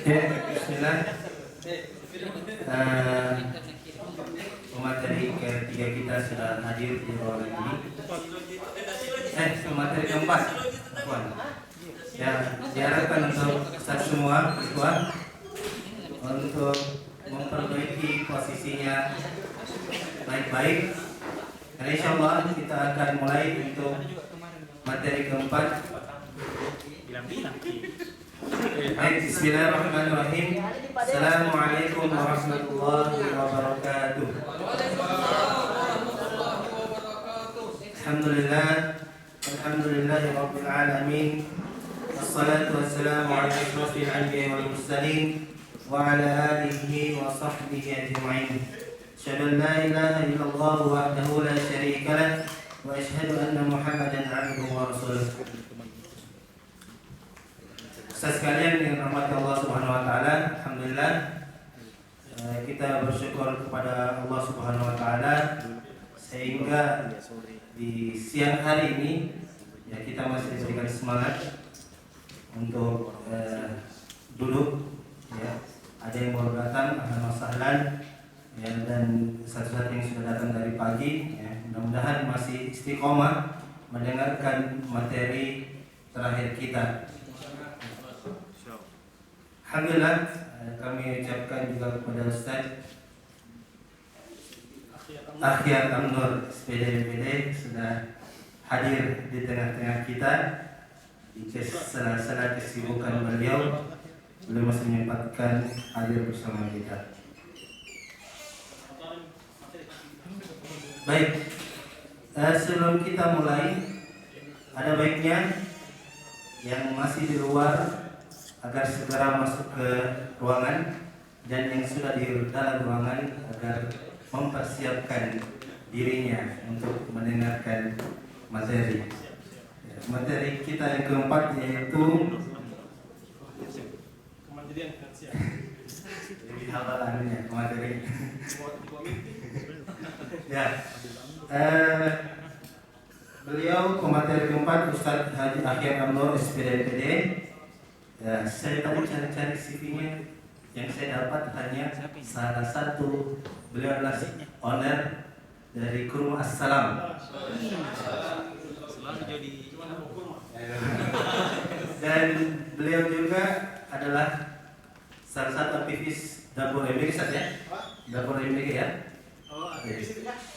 Ya, bismillah. Pemateri ketiga kita sudah hadir di ruangan ini. Pemateri keempat. Ya, diharapkan untuk Ustaz semua untuk memperbaiki posisinya baik-baik. Dan insya Allah kita akan mulai untuk materi keempat. Bismillahirrahmanirrahim. Assalamualaikum warahmatullahi wabarakatuh. Alhamdulillahirabbil alamin. Wassalatu wassalamu ala asyrafil anbiya'i wal mursalin wa ala alihi wa sahbihi ajma'in. Asyhadu an la ilaha illallah wahdahu la syarika lah wa asyhadu anna Muhammadan 'abduhu wa rasuluh. Ustaz sekalian yang dirahmati Allah Subhanahu wa taala, alhamdulillah kita bersyukur kepada Allah Subhanahu wa taala sehingga di siang hari ini ya kita masih diberikan semangat untuk duduk ya. Ada yang baru datang, ahlan wa sahlan ya, dan satu-satu yang sudah datang dari pagi ya, mudah-mudahan masih istiqomah mendengarkan materi terakhir kita. Alhamdulillah, kami ucapkan juga kepada Ustaz Akhyar Amnur SPD sudah hadir di tengah-tengah kita di sela-sela kesibukan beliau masih menyempatkan hadir bersama kita. Baik, sebelum kita mulai, ada baiknya yang masih di luar agar segera masuk ke ruangan, dan yang sudah di dalam ruangan agar mempersiapkan dirinya untuk mendengarkan materi. Materi kita yang keempat yaitu Kementerian Finansial. Jadi hafalannya materi. Ya. Beliau pemateri keempat Ustaz Haji Akhyar Amnur SPD. Ya, saya tadi cari-cari CV-nya, yang saya dapat hanya salah satu, beliau adalah owner dari Kurum Assalam. Dan beliau juga adalah salah satu aktivis dapur MBG ya? Dapur MBG ya?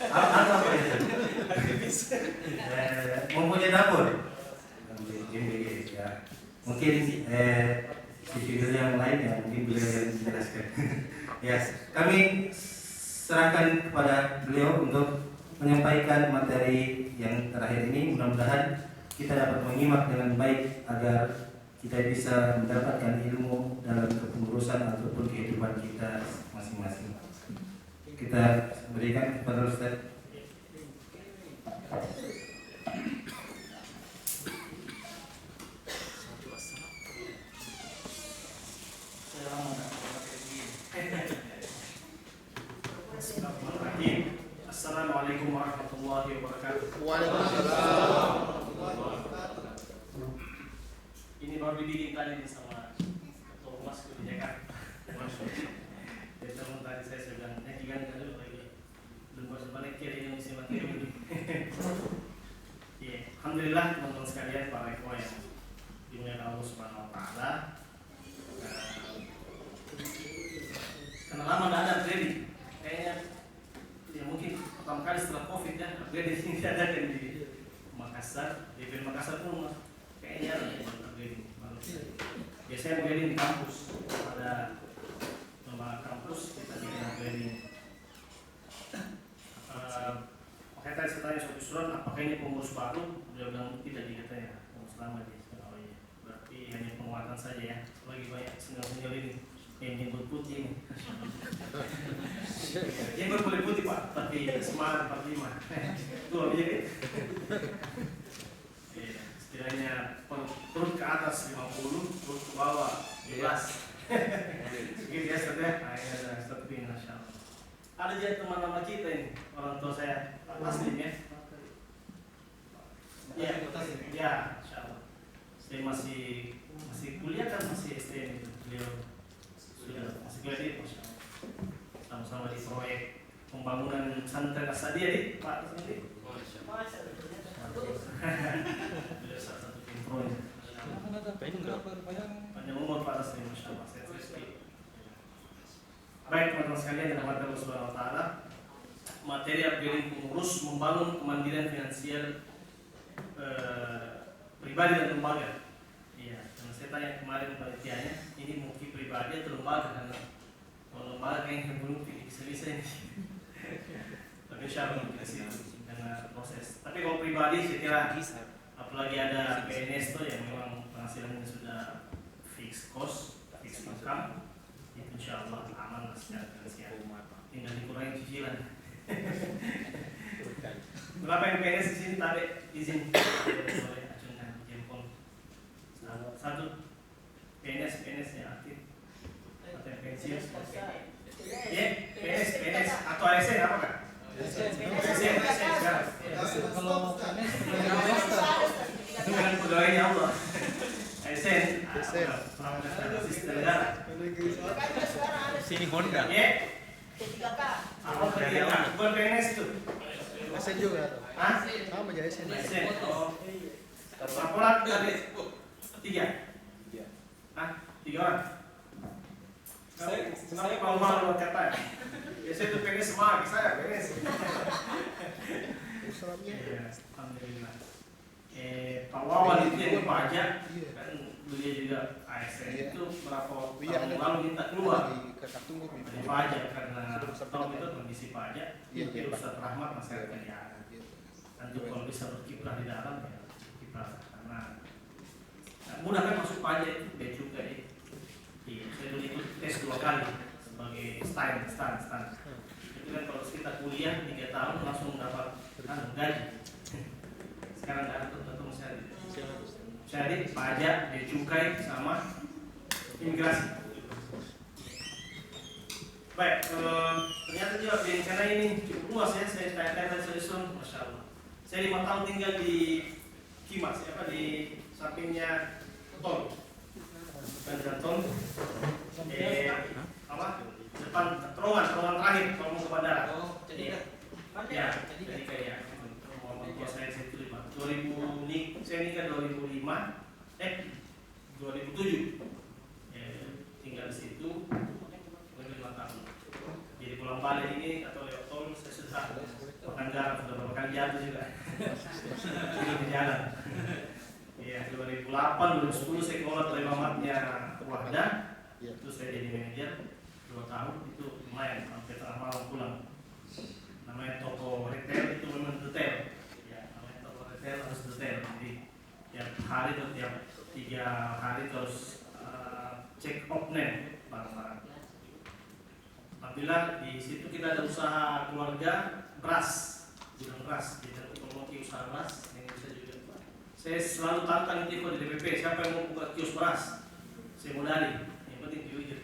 Apa itu? Mempunyai dapur MBG ya. Mungkin video yang lain ya, mungkin beliau yang menjelaskan. Ya, kami serahkan kepada beliau untuk menyampaikan materi yang terakhir ini. Mudah-mudahan kita dapat menyimak dengan baik agar kita bisa mendapatkan ilmu dalam kepengurusan ataupun kehidupan kita masing-masing. Kita berikan kepada Ustaz. Assalamualaikum warahmatullahi wabarakatuh. Waalaikumsalam. Ini baru dibikin tadi sama ketua Mas di Jakarta. Dia teman tadi saya bilang, jangan dulu lagi. Belum balik kiri yang isi materi. Ya, alhamdulillah teman-teman sekalian, para ikhwah yang dimuliakan Allah Subhanahu wa taala. Karena lama tidak ada training, kayaknya ya mungkin pertama kali setelah COVID ya, upgrade ini diadakan di Makassar. Di Makassar pun kayaknya upgrade. Biasanya upgrade di kampus, ada lembaga kampus kita bikin upgrade. Makanya tadi saya tanya suatu surat, apakah ini pengurus baru? Dia bilang tidak, dikatanya pengurus lama dia. Oh iya, berarti hanya penguatan saja ya. Lagi banyak sinyal-sinyal ini yang jemput putih ini. Yang berkulit putih Pak, tapi semangat 45. Tuh jadi istilahnya perut ke atas 50, perut ke bawah 12. Segitu ya Ustaz ya. Ayo Ustaz Bin, Masya Allah. Ada jadi teman lama kita ini, orang tua saya aslinya. Iya, ya, Insya Allah. Saya masih kuliah kan, masih STM itu. Beliau sudah masih kuliah di Masya Allah. Sama-sama di proyek pembangunan pesantren Asadia di Pak sendiri. Beliau salah satu tim proyek. Panjang umur Pak Taslim, Masya Allah. Saya rezeki. Baik teman-teman sekalian yang dirahmati Allah Subhanahu Wa Taala, materi upgrading pengurus membangun kemandirian finansial pribadi dan lembaga. Iya, karena saya tanya kemarin panitianya, ini mungkin pribadi atau lembaga, karena kalau lembaga kayaknya belum bisa ini. Tapi insya Allah kita karena proses. Tapi kalau pribadi saya kira, apalagi ada PNS tuh yang memang penghasilannya sudah fix cost, fix income, itu insya Allah aman secara finansial. Tinggal dikurangi cicilan. Berapa yang PNS di sini tarik izin boleh acungkan handphone. Satu PNS yang aktif atau yang pensiun. Ya, PNS atau ASN apa kan? ASN sekarang. Kalau PNS Itu kan pegawainya Allah. ASN asisten negara. sini Honda. Ya. Apa PNS? Bukan PNS itu. ASN juga. Hah? Sama aja ASN. ASN. Oh. Laporan tadi 3. Hah? 3 orang. Kenapa mau buat kata? Biasanya itu PNS semua, saya PNS. Iya, alhamdulillah. Pak Wawan itu yang pajak, kan beliau juga ASN itu berapa tahun lalu minta keluar dari pajak karena tahun itu kondisi pajak. Itu Ustaz Rahmat nasihatkan ya. Tentu kalau bisa berkiprah di dalam ya kiprah karena mudah kan masuk pajak itu bea cukai. Iya, saya dulu ikut tes 2 kali sebagai stan. Itu kan kalau kita kuliah 3 tahun langsung dapat gaji. Sekarang ada tentu syariat pajak, bea cukai sama imigrasi. Baik, ternyata juga karena ini cukup luas ya, saya tanya-tanya solusi, Masya Allah. Saya 5 tahun tinggal di Kimas, di sampingnya tol. Tol, depan terowongan terakhir kalau mau ke bandara. Ya, jadi kayak saya itu 2000 saya nikah 2005, 2007. Tinggal di situ 5 tahun. Jadi pulang balik ini atau lewat tol saya sudah makan garam, sudah beberapa kali jatuh juga. Sudah di jalan. Ya, 2008, 2010 saya kelola Telemamatnya Wahda. Itu saya jadi manajer 2 tahun, itu lumayan sampai tengah malam pulang. Namanya toko retail itu memang detail. Ya, namanya toko retail harus detail. Jadi tiap hari atau tiap 3 hari terus check outnet barang-barang. Alhamdulillah di situ kita ada usaha keluarga beras, gudang beras. Jadi kalau mau usaha beras yang bisa juga. Saya selalu tantang Tiko di DPP, siapa yang mau buka kios beras? Saya modali, yang penting jujur.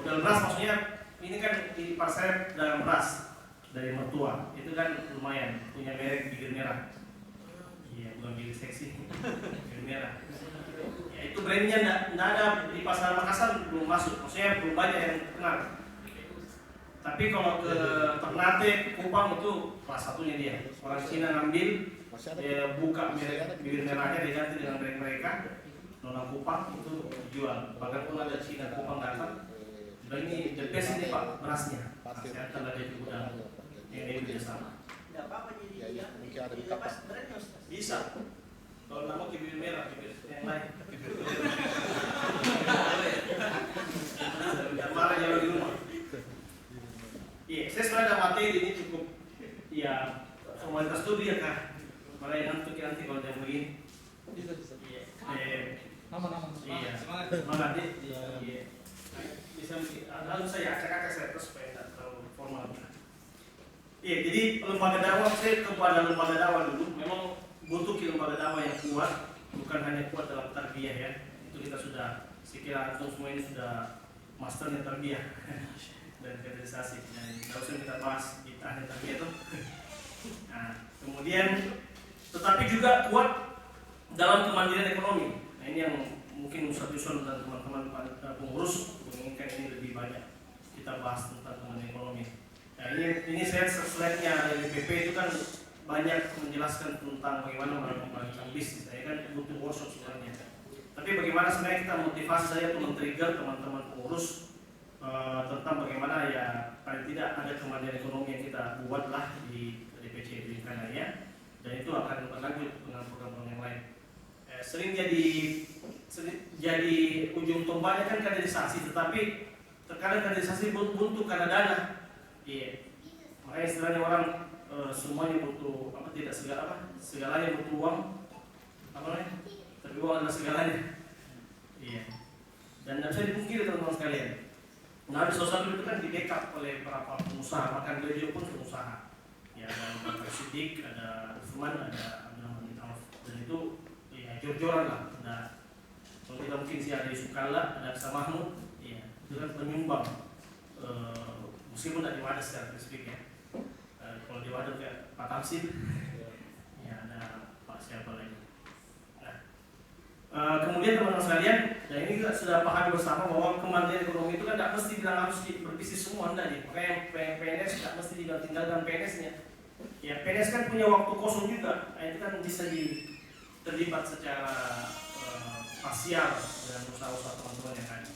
Modal beras maksudnya ini kan di pasar dalam beras dari mertua, itu kan lumayan punya merek bibir merah. Iya, bukan bibir seksi, bibir merah. Ya itu brandnya tidak ada di pasar Makassar, belum masuk, maksudnya belum banyak yang kenal. Tapi kalau ke Ternate, Kupang itu salah satunya dia. Orang Cina ngambil, dia buka merek bibir merahnya diganti dengan merek mereka. Nona Kupang itu dijual. Bahkan pun ada Cina Kupang datang. Dan ini the best ini Pak berasnya. Saya akan ada di gudang yang ini kerjasama. Mungkin ada di kapas. Bisa. Kalau nama bibir merah, bibir yang lain. Jangan marah jauh di rumah. Iya, saya sebenarnya ada materi ini cukup. Ya, formalitas studi ya kak. Malah yang nanti kalau jam begini. Iya. Iya. Semangat deh. Iya. Bisa harus saya acak-acak saya terus supaya tidak terlalu formal. Iya, jadi lembaga dakwah saya kepada lembaga dakwah dulu memang butuh lembaga dakwah yang kuat, bukan hanya kuat dalam tarbiyah ya. Itu kita sudah sekira antum semua ini sudah masternya tarbiyah dan kaderisasi dan tidak usah kita bahas kita tarbiyah itu. Nah, kemudian tetapi juga kuat dalam kemandirian ekonomi. Nah, ini yang mungkin Ustaz Yusuf dan teman-teman pengurus menginginkan ini lebih banyak kita bahas tentang kemandirian ekonomi. Nah, ini saya slide-nya dari BPP itu kan banyak menjelaskan tentang bagaimana melakukan bisnis. Saya kan butuh workshop sebenarnya. Tapi bagaimana sebenarnya kita motivasi saya untuk men-trigger teman-teman pengurus tentang bagaimana ya paling tidak ada kemandirian ekonomi yang kita buatlah di DPC Lingkanaya, dan itu akan berlanjut dengan program-program yang lain. Sering jadi ujung tombaknya kan kaderisasi, tetapi terkadang kaderisasi buntu karena dana. Iya. Makanya istilahnya orang semuanya butuh tidak segalanya butuh uang, tapi uang adalah segalanya. Iya. Dan tidak bisa dipungkiri teman-teman sekalian. Nah, sesuatu itu kan di backup oleh para pengusaha, bahkan beliau pun pengusaha. Ya, ada Pak Sidik, ada Usman, ada Abdurrahman bin Auf, dan itu ya jor-joran lah. Nah, kalau kita mungkin sih ada Yusukala, ada Aksa Mahmud, ya, itu kan penyumbang. Meskipun tidak di Wadah secara spesifik ya. Kalau di Wadah kayak Pak Tamsin, ya ada Pak siapa lagi. Kemudian teman-teman sekalian, dan ini juga sudah paham bersama bahwa kemandirian ekonomi itu kan tidak mesti bilang harus berbisnis semua anda nih. Makanya yang PNS tidak mesti tinggalkan PNS-nya. Ya PNS kan punya waktu kosong juga, nah, itu kan bisa terlibat secara parsial dengan usaha-usaha teman-teman yang ada.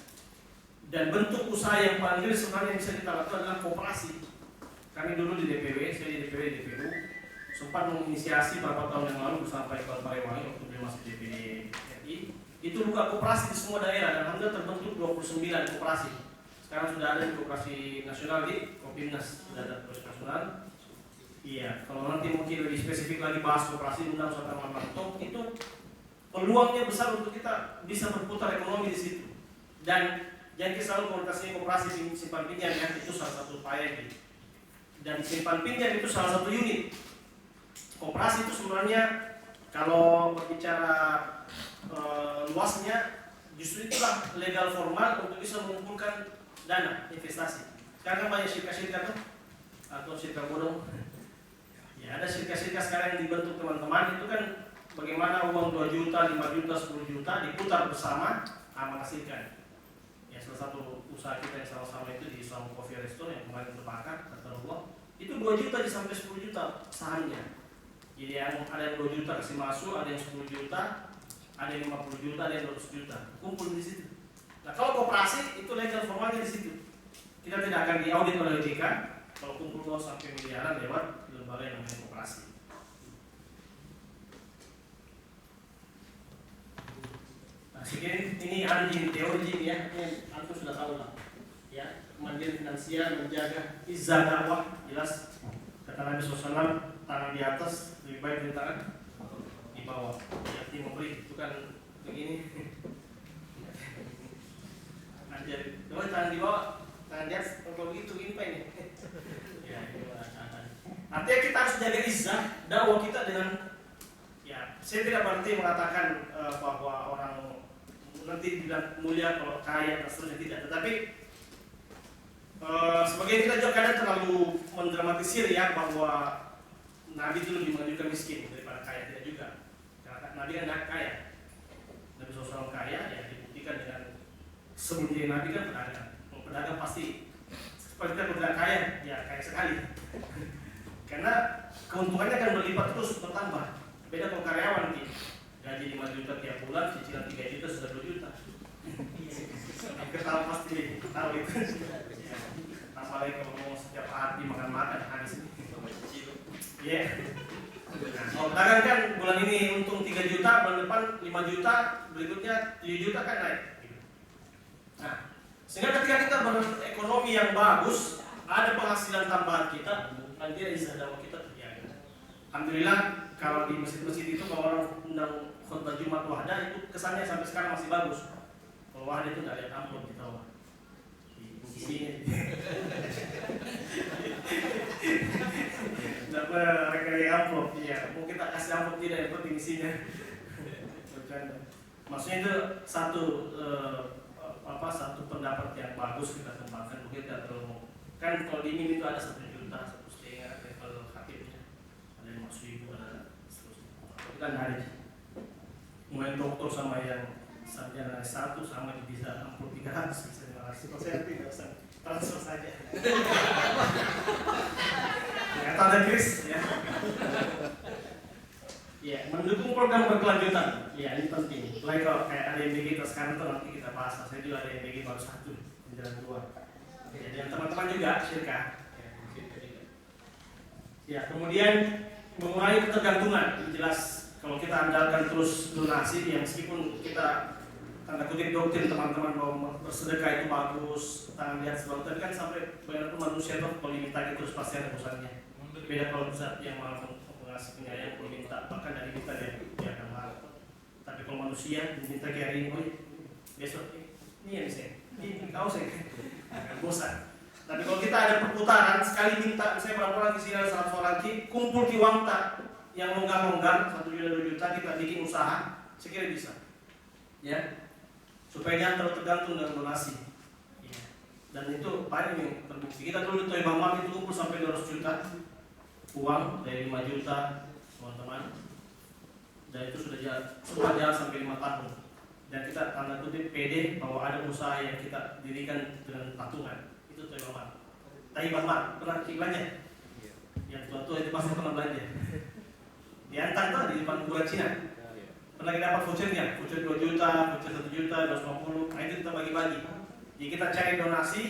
Dan bentuk usaha yang paling sebenarnya bisa kita lakukan adalah kooperasi. Kami dulu di DPW, saya di DPW di DPU sempat menginisiasi beberapa tahun yang lalu bersama Pak Iqbal Parewali waktu dia masih DPD RI, itu buka koperasi di semua daerah dan alhamdulillah terbentuk 29 koperasi. Sekarang sudah ada di koperasi nasional di Kopimnas, sudah ada koperasi nasional. Iya, kalau nanti mungkin lebih spesifik lagi bahas koperasi undang Ustaz Manto, itu peluangnya besar untuk kita bisa berputar ekonomi di situ. Dan jangan selalu komunikasi koperasi simpan pinjam ya, itu salah satu upaya gitu. Dan simpan pinjam itu salah satu unit. Koperasi itu sebenarnya kalau berbicara luasnya justru itulah legal formal untuk bisa mengumpulkan dana investasi. Sekarang banyak syirkat-syirkat tuh atau syirkat bodong. Ya ada syirkat-syirkat sekarang yang dibentuk teman-teman itu kan bagaimana uang 2 juta, 5 juta, 10 juta diputar bersama menghasilkan. Ya salah satu usaha kita yang sama-sama itu di Islam Coffee Restaurant yang kemarin terbakar kata Allah itu 2 juta sampai 10 juta sahamnya. Jadi yang ada yang 2 juta kasih masuk, ada yang 10 juta, ada yang 50 juta, ada yang 200 juta, kumpul di situ. Nah kalau koperasi itu legal formalnya di situ. Kita tidak akan diaudit oleh OJK kalau kumpul uang sampai miliaran lewat lembaga yang namanya koperasi. Nah segini ini ada di teori ya, ini antum sudah tahu lah. Ya, mandiri finansial, menjaga izzah dakwah, jelas kata Nabi SAW, tangan di atas lebih baik dari tangan di bawah. Yakni memberi itu kan begini. Anjir, kalau tangan di bawah, tangan di atas kalau begitu gini pak ini. Ya, itu artinya kita harus jaga izzah dakwah kita dengan ya. Saya tidak berarti mengatakan bahwa orang nanti bilang mulia kalau kaya dan seterusnya tidak, tetapi sebagian kita juga kadang terlalu mendramatisir ya bahwa Nabi itu lebih mengajukan miskin daripada kaya, tidak juga. Karena Nabi kan tidak kaya. Nabi SAW kaya ya dibuktikan dengan sebelum jadi Nabi kan pedagang. Kalau pedagang pasti seperti kita tidak kaya, ya kaya sekali. Karena keuntungannya akan berlipat terus bertambah. Beda kalau karyawan nih, gaji 5 juta tiap bulan, cicilan 3 juta sudah 2 juta. Ketawa pasti tahu itu. Apalagi kalau mau setiap hari makan-makan habis ini. Iya. Kalau pedagang kan bulan ini untung 3 juta, bulan depan 5 juta, berikutnya 7 juta kan naik. Nah, sehingga ketika kita berekonomi yang bagus, ada penghasilan tambahan kita, nanti izzah dakwah kita terjaga. Alhamdulillah kalau di masjid-masjid itu kalau orang undang khutbah Jumat Wahdah itu kesannya sampai sekarang masih bagus. Kalau Wahdah itu nggak ada amplop di bawah. Isinya. Tidak mereka yang amplop, iya. Mau kita kasih amplop tidak, yang penting isinya. Maksudnya itu satu pendapat yang bagus kita kembangkan. Mungkin tidak terlalu kan kalau di ini itu ada 1 juta, 1,5 level hakimnya, ada yang 5.000, ada seterusnya. Kita nggak ada. main dokter sama yang sarjana S1 sama bisa 6300 bisa 500. Kalau saya tidak usah transfer saja. Ya, ada Chris ya. Ya, mendukung program berkelanjutan. Ya, ini penting. Lain kalau kayak ada MBG kita sekarang tuh nanti kita bahas. Saya juga ada MBG baru 1 menjelang 2. Ya, dan teman-teman juga syirkah. Ya, kemudian mengurangi ketergantungan. Ini jelas kalau kita andalkan terus donasi, ya meskipun kita tanda kutip doktrin teman-teman bahwa bersedekah itu bagus, tangan lihat sebab tadi kan sampai banyak manusia tuh kalau diminta terus pasti ada bosannya. Beda kalau bisa yang mau mengasih penyayang kalau minta bahkan dari kita dia akan marah. Tapi kalau manusia diminta kayak hari ini, besok ini yang saya, ini kau saya akan bosan. Tapi kalau kita ada perputaran sekali minta, saya berapa orang di sini ada 100 orang kumpul di uang tak yang longgar-longgar 1 juta 2 juta kita bikin usaha, saya kira bisa, ya, supaya jangan terlalu tergantung dengan donasi, ya. Dan itu banyak yang terbukti. Kita dulu di Toy Bambang itu kumpul sampai 200 juta uang dari 5 juta teman-teman, dan itu sudah jalan sampai 5 tahun. Dan kita tanda kutip pede bahwa ada usaha yang kita dirikan dengan patungan. Itu Toy Bambang. Toy Bambang pernah iklannya? Yang tua-tua itu pasti pernah belanja. Diantar tuh di depan kuburan Cina. Pernah kita dapat vouchernya, voucher 2 juta, voucher 1 juta, 250, nah itu kita bagi-bagi. Jadi kita cari donasi,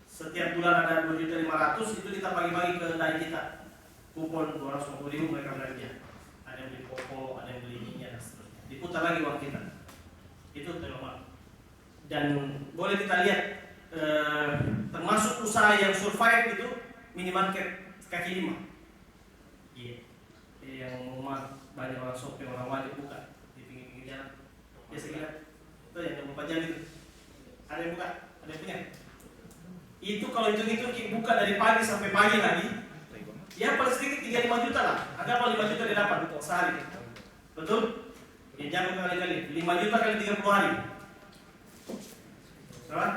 setiap bulan ada 2 juta 500, itu kita bagi-bagi ke dai kita. Kupon 250 ribu mereka belanja. Ada yang beli pokok, ada yang beli minyak, dan seterusnya. Diputar lagi uang kita. Itu teman. Dan boleh kita lihat, termasuk usaha yang survive itu minimarket kaki 5. Iya. Yang rumah banyak orang shopping, orang wajib buka di pinggir-pinggir jalan. Ya saya kira itu yang 24 jam itu. Ada yang buka, ada yang punya. Itu kalau hitung-hitung buka dari pagi sampai pagi lagi, ya paling sedikit 3-5 juta lah. Ada apa 5 juta dia dapat sehari? Betul? Ya jangan kali-kali. 5 juta kali 30 hari. Berapa?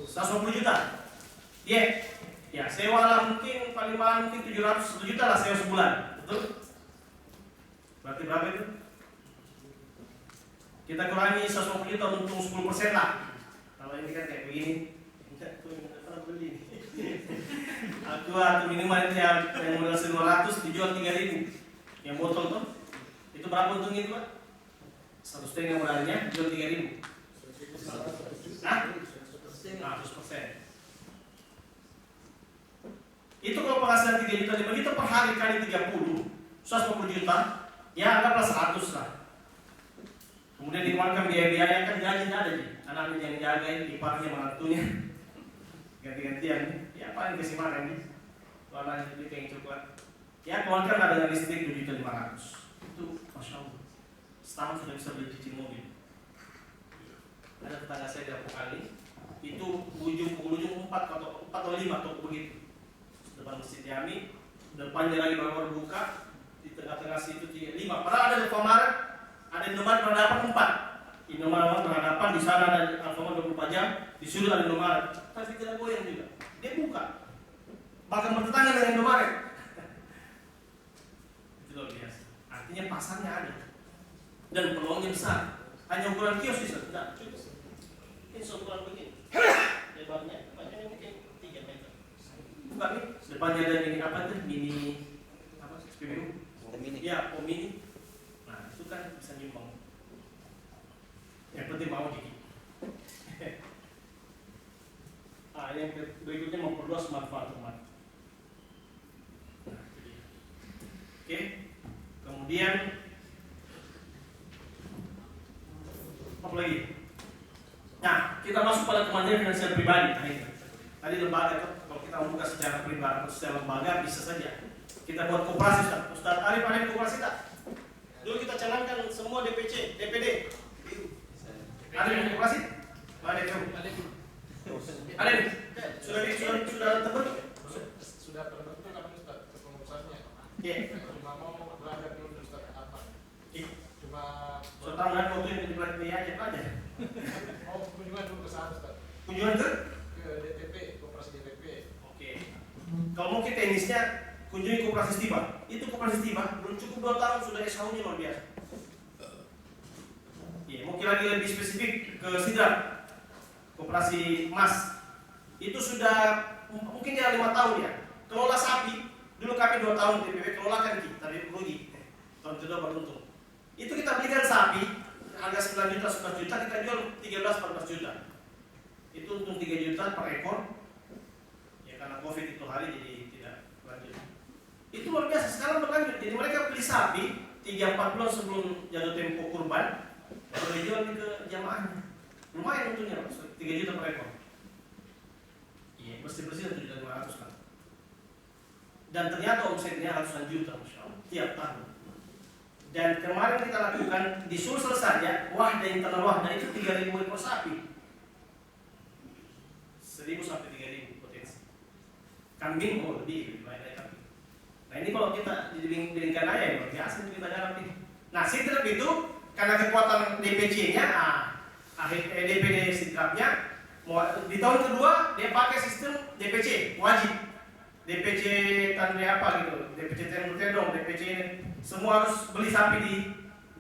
150 juta. Iya. Ya sewa lah mungkin paling mahal mungkin 700 juta lah sewa sebulan. Betul? Berarti berapa itu? Kita kurangi 150 juta untung 10% lah. Kalau ini kan kayak begini. Aku beli. Aku minuman yang modal 900 dijual 3.000. Yang botol tuh. Itu berapa untungnya itu, Pak? 1,5 modalnya jual 3.000. Hah? 100%. Itu kalau penghasilan 3 juta 5 juta per hari kali 30 150 juta, ya anggaplah 100 lah. Kemudian dikeluarkan biaya-biaya kan gaji ada nih, anaknya yang jagain, iparnya menantunya, ganti-gantian, ya paling kasih makan nih, kalau anaknya beli kayak coklat, ya keluarkan ada dengan listrik 2 juta 500, itu masya Allah, setahun sudah bisa beli cicil mobil. Ada tetangga saya berapa kali, itu ujung 4 atau 5 toko begitu, depan masjid Yami, depannya lagi baru buka. Di tengah-tengah situ 5. Padahal ada Alfamart, ada Indomaret berhadapan 4. Indomaret berhadapan di sana ada Alfamart 24 jam, di sini ada Indomaret. Tapi tidak goyang juga. Dia buka. Bahkan bertetangga dengan Indomaret. Itu luar biasa. Artinya pasarnya ada. Dan peluangnya besar. Hanya ukuran kios bisa. Tidak, cukup. Ini seukuran begini. Lebarnya banyak yang mungkin 3 meter. Bukan nih. Depannya ada mini apa tuh? Mini apa? SPBU. Ya, mini. Nah, itu kan bisa nyumbang. Yang penting mau dikit. Yang berikutnya memperluas manfaat umat. Nah, oke. Kemudian apa lagi? Nah, kita masuk pada kemandirian finansial pribadi. Tadi lembaga, kalau kita membuka secara pribadi atau secara lembaga bisa saja. Kita buat koperasi, Ustaz Arif ada koperasi tak? Dulu kita canangkan semua DPC, DPD. Ada yang koperasi? Ada yang ada yang sudah terbentuk? Sudah terbentuk tapi Ustaz pengurusnya. Iya. Cuma mau belajar dulu Ustaz apa? Cuma tahu kan waktu yang di aja. mau kunjungan dulu ke sana Ustaz. Kunjungan ke DPP, koperasi DPP. Oke. Kalau mungkin teknisnya kunjungi koperasi Stiba. Itu koperasi Stiba belum cukup 2 tahun sudah SHU-nya luar biasa. Ya, mungkin lagi lebih spesifik ke Sidrap, Koperasi Emas. Itu sudah mungkin ya 5 tahun ya. Kelola sapi, dulu kami 2 tahun DPW kelolakan tapi rugi. Tahun kedua baru untung. Itu kita belikan sapi harga 9 juta, 11 juta, kita jual 13-14 juta. Itu untung 3 juta per ekor. Ya karena Covid itu hari jadi tidak lanjut. Itu luar biasa, sekarang berlanjut. Jadi mereka beli sapi 3-4 bulan sebelum jatuh tempo kurban, baru dijual ke jamaahnya. Lumayan untungnya, 3 juta per ekor. Iya, bersih-bersih 7.500 kan. Dan ternyata omsetnya ratusan juta, Masya Allah, tiap tahun. Dan kemarin kita lakukan di Sulsel saja, wahda internal wahda itu 3.000 ekor sapi. 1.000 sampai 3.000 potensi. Kambing lebih banyak dari kambing. Nah ini kalau kita dibandingkan aja ya, biasa kita garap ini. Nah Sidrap itu karena kekuatan DPC-nya, DPD Sidrapnya, di tahun kedua dia pakai sistem DPC wajib. DPC tanda apa gitu, DPC tendong, DPC semua harus beli sapi di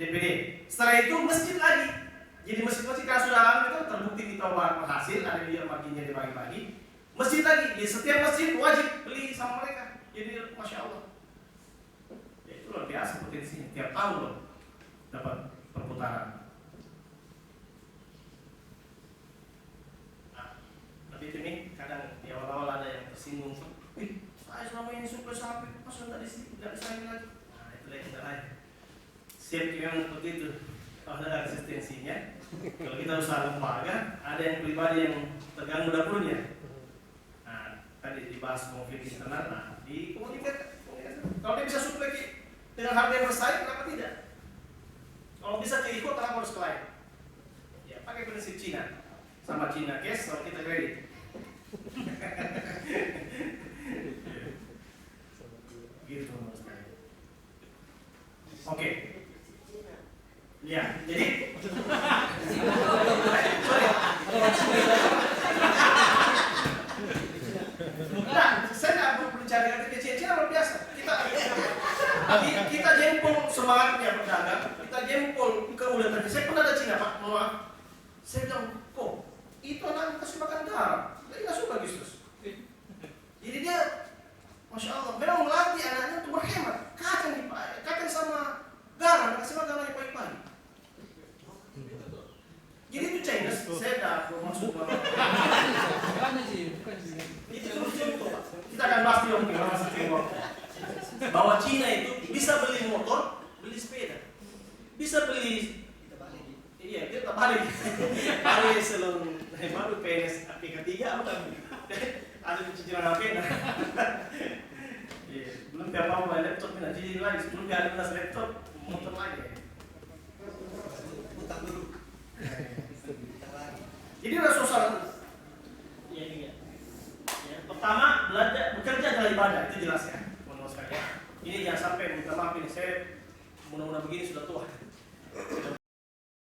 DPD. Setelah itu masjid lagi. Jadi masjid-masjid kalau sudah itu terbukti kita berhasil, ada dia marginnya dibagi-bagi. Masjid lagi, di setiap masjid wajib beli sama mereka. Jadi Masya Allah. Ya, itu luar biasa potensinya, tiap tahun loh dapat perputaran. Nah, tapi itu nih kadang di awal-awal ada yang tersinggung. Saya selama ini suplai sapi, masa nggak disayang lagi? Nah, itu lagi kita lain. Siap memang seperti itu. Kalau ada resistensinya, kalau kita usaha lembaga, ada yang pribadi yang terganggu dapurnya. Nah, tadi dibahas konflik internal, nah dikomunikasikan. Kalau dia bisa suplai dengan harga yang bersaing, kenapa tidak? Kalau bisa keikut, kenapa harus ke lain? Ya, pakai prinsip Cina. Sama Cina cash, kalau kita kredit. Gitu menurut saya. Oke. Ya, jadi nah, saya nggak berbicara dengan Cina luar biasa. Kita jempol semangatnya berdagang, kita jempol keuletannya. Saya pernah ada Cina Pak, maaf. Saya bilang, kok itu anak kasih makan garam, dia nggak suka Agustus. Jadi dia, Masya Allah, memang melatih anaknya untuk berhemat. Kacang sama garam, kasih makan garam pagi-pagi. Jadi itu China, saya dah maksud itu terus contoh Pak. Kita akan bahas di bahwa Cina itu bisa beli motor, beli sepeda, bisa beli, iya dia tak balik, balik selon baru PNS APK 3 ada cicilan HP nah. Belum tiap apa laptop nak cicil lagi, sebelum dia ada laptop motor lagi. Utang dulu. Jadi udah susah. Ya. Pertama belajar bekerja adalah ibadah, itu jelas ya. Menurut saya. Ini jangan sampai minta maaf ini saya mudah-mudahan begini sudah tua.